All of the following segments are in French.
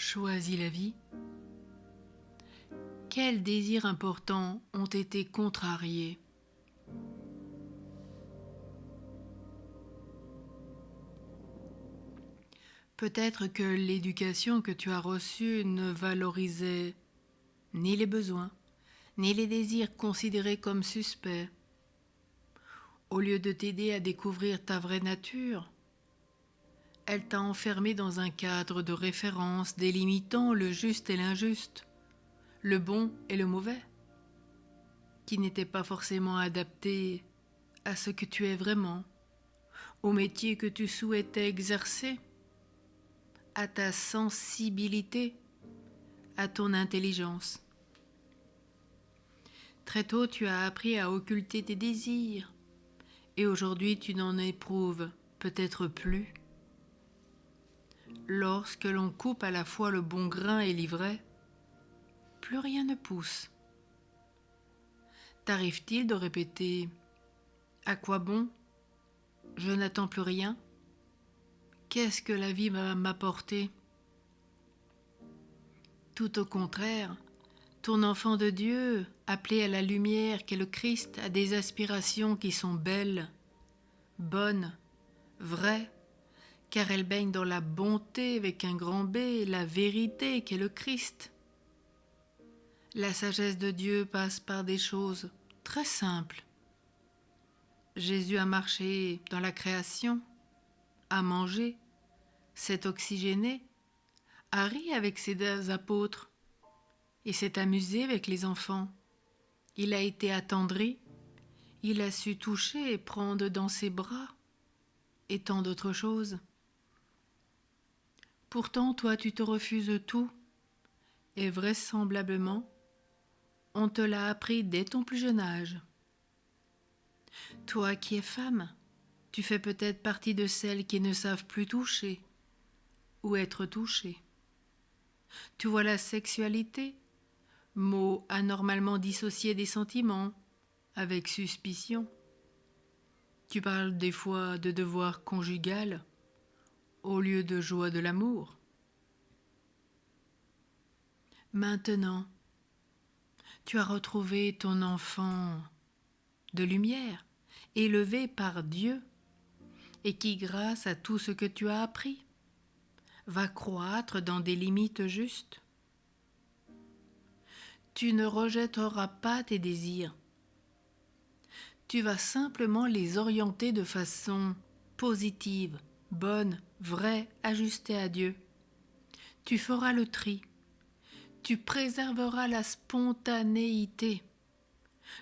choisi la vie? Quels désirs importants ont été contrariés? Peut-être que l'éducation que tu as reçue ne valorisait ni les besoins, ni les désirs considérés comme suspects. Au lieu de t'aider à découvrir ta vraie nature, elle t'a enfermé dans un cadre de référence délimitant le juste et l'injuste, le bon et le mauvais, qui n'était pas forcément adapté à ce que tu es vraiment, au métier que tu souhaitais exercer, à ta sensibilité, à ton intelligence. Très tôt, tu as appris à occulter tes désirs, et aujourd'hui tu n'en éprouves peut-être plus. Lorsque l'on coupe à la fois le bon grain et l'ivraie, plus rien ne pousse. T'arrive-t-il de répéter « À quoi bon? Je n'attends plus rien. Qu'est-ce que la vie va m'apporter ?» Tout au contraire, ton enfant de Dieu, appelé à la lumière qu'est le Christ, a des aspirations qui sont belles, bonnes, vraies, car elles baignent dans la bonté avec un grand B, la vérité qu'est le Christ. La sagesse de Dieu passe par des choses très simples. Jésus a marché dans la création, a mangé, s'est oxygéné, a ri avec ses apôtres et s'est amusé avec les enfants. Il a été attendri, il a su toucher et prendre dans ses bras, et tant d'autres choses. Pourtant, toi, tu te refuses tout, et vraisemblablement, on te l'a appris dès ton plus jeune âge. Toi qui es femme, tu fais peut-être partie de celles qui ne savent plus toucher ou être touchées. Tu vois la sexualité, mot anormalement dissocié des sentiments, avec suspicion. Tu parles des fois de devoir conjugal au lieu de joie de l'amour. Maintenant, tu as retrouvé ton enfant de lumière, élevé par Dieu, et qui, grâce à tout ce que tu as appris, va croître dans des limites justes. Tu ne rejetteras pas tes désirs. Tu vas simplement les orienter de façon positive, bonne, vraie, ajustée à Dieu. Tu feras le tri. Tu préserveras la spontanéité,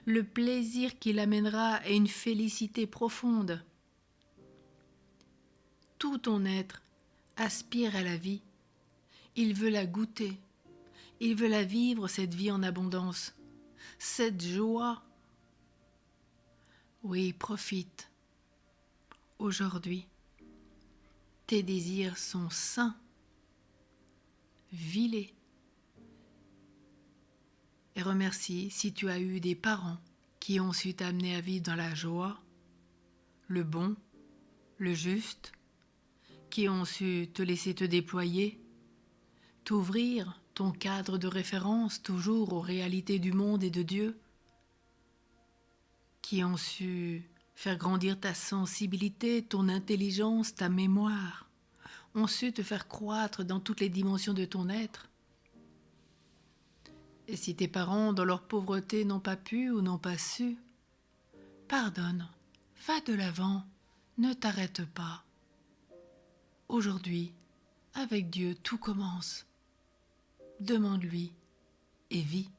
le plaisir qui l'amènera à une félicité profonde. Tout ton être aspire à la vie. Il veut la goûter. Il veut la vivre, cette vie en abondance, cette joie. Oui, profite. Aujourd'hui, tes désirs sont sains. Vis-les. Et remercie si tu as eu des parents qui ont su t'amener à vivre dans la joie, le bon, le juste, qui ont su te laisser te déployer, t'ouvrir ton cadre de référence toujours aux réalités du monde et de Dieu, qui ont su faire grandir ta sensibilité, ton intelligence, ta mémoire, ont su te faire croître dans toutes les dimensions de ton être. Et si tes parents, dans leur pauvreté, n'ont pas pu ou n'ont pas su, pardonne, va de l'avant, ne t'arrête pas. Aujourd'hui, avec Dieu, tout commence. Demande-lui et vis.